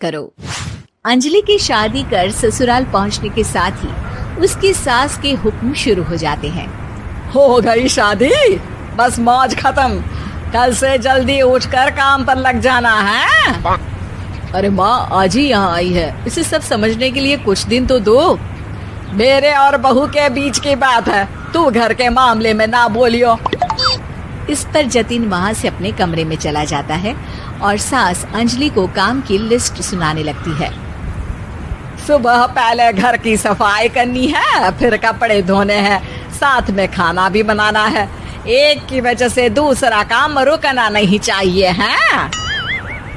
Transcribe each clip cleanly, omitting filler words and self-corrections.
करो। अंजलि की शादी कर ससुराल पहुंचने के साथ ही उसकी सास के हुक्म शुरू हो जाते हैं। हो गई शादी, बस मौज खत्म। कल से जल्दी उठकर काम पर लग जाना है। अरे माँ आज ही यहाँ आई है, इसे सब समझने के लिए कुछ दिन तो दो। मेरे और बहू के बीच की बात है, तू घर के मामले में ना बोलियो। इस पर जतिन वहाँ से अपने कमरे में चला जाता है और सास अंजलि को काम की लिस्ट सुनाने लगती है। सुबह पहले घर की सफाई करनी है, फिर कपड़े धोने हैं, साथ में खाना भी बनाना है। एक की वजह से दूसरा काम रुकना नहीं चाहिए है।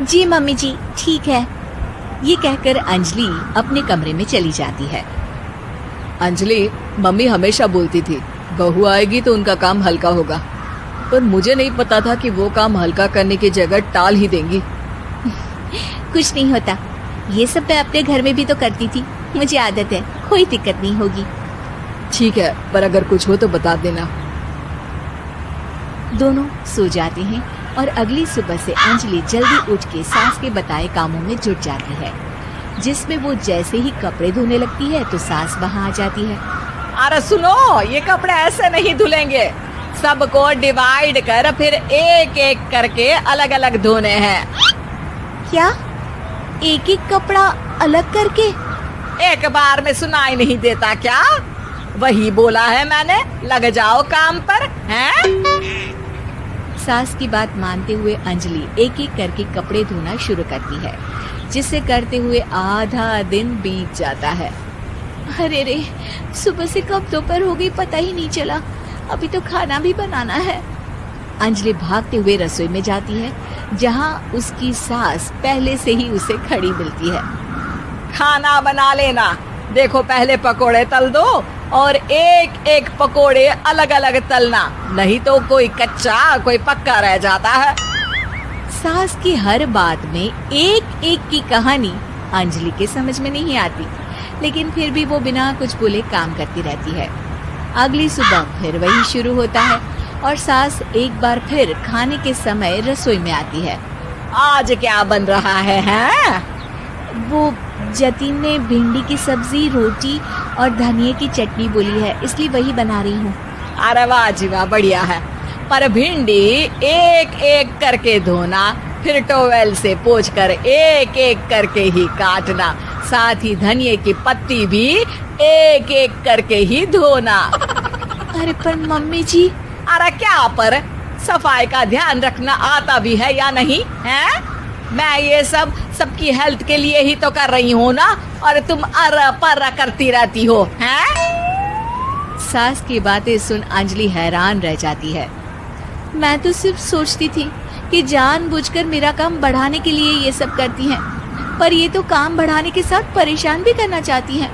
जी मम्मी जी ठीक है। ये कहकर अंजलि अपने कमरे में चली जाती है। अंजलि, मम्मी हमेशा बोलती थी बहू आएगी तो उनका काम हल्का होगा, पर मुझे नहीं पता था कि वो काम हल्का करने की जगह टाल ही देंगी। कुछ नहीं होता, ये सब मैं अपने घर में भी तो करती थी, मुझे आदत है, कोई दिक्कत नहीं होगी। ठीक है, पर अगर कुछ हो तो बता देना। दोनों सो जाते हैं और अगली सुबह से अंजलि जल्दी उठ के सास के बताए कामों में जुट जाती है, जिसमें वो जैसे ही कपड़े धोने लगती है तो सास वहाँ आ जाती है। अरे सुनो, ये कपड़े ऐसे नहीं धुलेंगे, सबको डिवाइड कर फिर एक एक करके अलग अलग धोने हैं। क्या एक एक कपड़ा अलग करके? एक बार में सुनाई नहीं देता क्या? वही बोला है मैंने, लग जाओ काम पर हैं? सास की बात मानते हुए अंजलि एक एक करके कपड़े धोना शुरू करती है, जिसे करते हुए आधा दिन बीत जाता है। अरे रे, सुबह से कब दोपहर हो गई पता ही नहीं चला, अभी तो खाना भी बनाना है। अंजलि भागते हुए रसोई में जाती है, जहाँ उसकी सास पहले से ही उसे खड़ी मिलती है। खाना बना लेना, देखो पहले पकोड़े तल दो और एक एक पकोड़े अलग अलग तलना, नहीं तो कोई कच्चा कोई पक्का रह जाता है। सास की हर बात में एक एक की कहानी अंजलि के समझ में नहीं आती, लेकिन फिर भी वो बिना कुछ बोले काम करती रहती है। अगली सुबह फिर वही शुरू होता है और सास एक बार फिर खाने के समय रसोई में आती है। आज क्या बन रहा है हैं? वो जतिन ने भिंडी की सब्जी, रोटी और धनिए की चटनी बोली है, इसलिए वही बना रही हूँ। अरे वाह जी वाह, बढ़िया है, पर भिंडी एक एक करके धोना, फिर टोवेल से पोंछकर एक एक करके ही काटना, साथ ही धनिए की पत्ती भी एक एक करके ही धोना। अरे पर मम्मी जी। अरे क्या पर, सफाई का ध्यान रखना आता भी है या नहीं है? मैं ये सब सबकी हेल्थ के लिए ही तो कर रही हूँ ना, और तुम अरा परा करती रहती हो हैं? सास की बातें सुन अंजलि हैरान रह जाती है। मैं तो सिर्फ सोचती थी कि जानबूझकर मेरा काम बढ़ाने के लिए ये सब करती हैं, पर ये तो काम बढ़ाने के साथ परेशान भी करना चाहती हैं।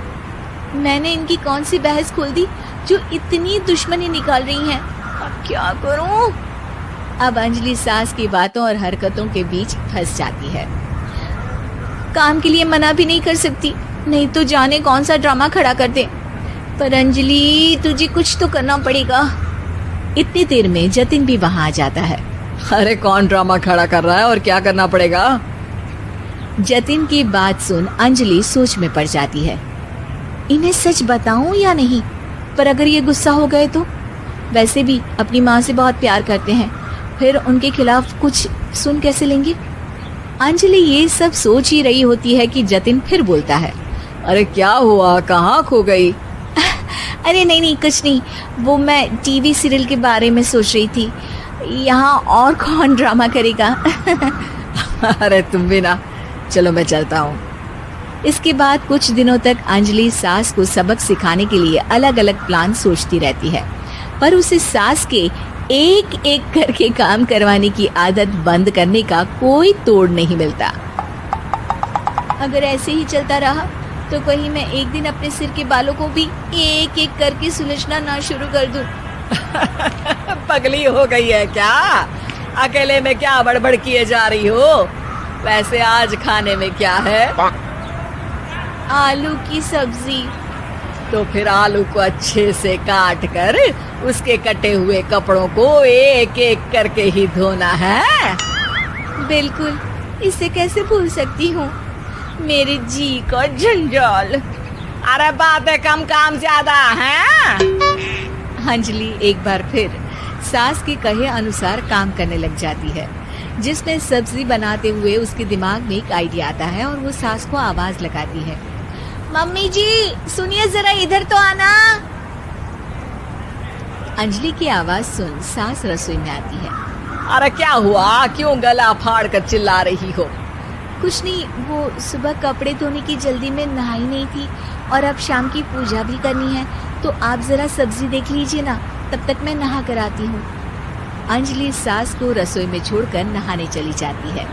मैंने इनकी कौन सी बहस खोल दी जो इतनी दुश्मनी निकाल रही हैं? अब क्या करूं? अब अंजलि सास की बातों और हरकतों के बीच फंस जाती है। काम के लिए मना भी नहीं कर सकती, नहीं तो जाने कौन सा ड्रामा खड़ा कर दे। पर अंजलि तुझे कुछ तो करना पड़ेगा। इतनी देर में जतिन भी वहां आ जाता है। अरे कौन ड्रामा खड़ा कर रहा है और क्या करना पड़ेगा? जतिन की बात सुन अंजलि सोच में पड़ जाती है। इन्हें सच बताऊं या नहीं? पर अगर ये गुस्सा हो गए तो? वैसे भी अपनी माँ से बहुत प्यार करते हैं, फिर उनके खिलाफ कुछ सुन कैसे लेंगे? अंजलि ये सब सोच ही रही होती है कि जतिन फिर बोलता है। अरे क्या हुआ, कहाँ खो गई? अरे नहीं कुछ नहीं, वो मैं टीवी सीरियल के बारे में सोच रही थी। यहाँ और कौन ड्रामा करेगा? अरे तुम भी ना, चलो मैं चलता हूँ। इसके बाद कुछ दिनों तक अंजलि सास को सबक सिखाने के लिए अलग अलग प्लान सोचती रहती है, पर उसे सास के एक एक करके काम करवाने की आदत बंद करने का कोई तोड़ नहीं मिलता। अगर ऐसे ही चलता रहा तो कहीं मैं एक दिन अपने सिर के बालों को भी एक एक करके सुलझना ना शुरू कर दूं। पगली हो गई है क्या? अकेले में क्या बड़बड़ किए जा रही हो? वैसे आज खाने में क्या है? आलू की सब्जी। तो फिर आलू को अच्छे से काट कर उसके कटे हुए कपड़ों को एक एक करके ही धोना है। बिल्कुल, इसे कैसे भूल सकती हूँ। मेरे जी का जंजाल। अरे बातें कम काम ज्यादा है। अंजलि एक बार फिर सास के कहे अनुसार काम करने लग जाती है, जिसमें सब्जी बनाते हुए उसके दिमाग में एक आइडिया आता है और वो सास को आवाज लगाती है, मम्मी जी सुनिए जरा इधर तो आना। अंजलि की आवाज सुन सास रसोई में आती है। अरे क्या हुआ, क्यों गला फाड़ कर चिल्ला रही हो? कुछ नहीं, वो सुबह कपड़े धोने की जल्दी में नहाई नहीं थी और अब शाम की पूजा भी करनी है, तो आप जरा सब्जी देख लीजिए ना, तब तक मैं नहा कर आती हूँ। अंजलि सास को रसोई में छोड़कर नहाने चली जाती है।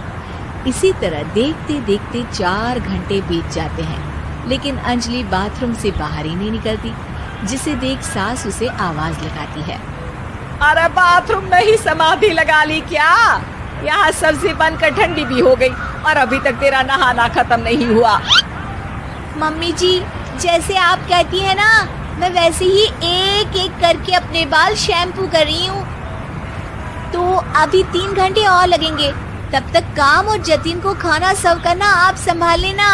इसी तरह देखते देखते 4 घंटे बीत जाते हैं, लेकिन अंजलि बाथरूम से बाहर ही नहीं निकलती, जिसे देख सास उसे आवाज लगाती है। अरे बाथरूम में ही समाधि लगा ली क्या? यहाँ सब्जी बनकर ठंडी भी हो गई और अभी तक तेरा नहाना खत्म नहीं हुआ। मम्मी जी जैसे आप कहती हैं ना, मैं वैसे ही एक एक करके अपने बाल शैम्पू कर रही हूँ। तो अभी 3 घंटे और लगेंगे, तब तक काम और जतिन को खाना सर्व करना आप संभाल लेना।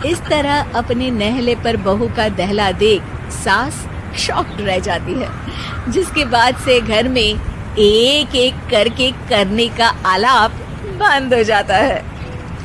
इस तरह अपने नहले पर बहू का दहला देख सास शॉक्ड रह जाती है, जिसके बाद से घर में एक एक करके करने का आलाप बंद हो जाता है।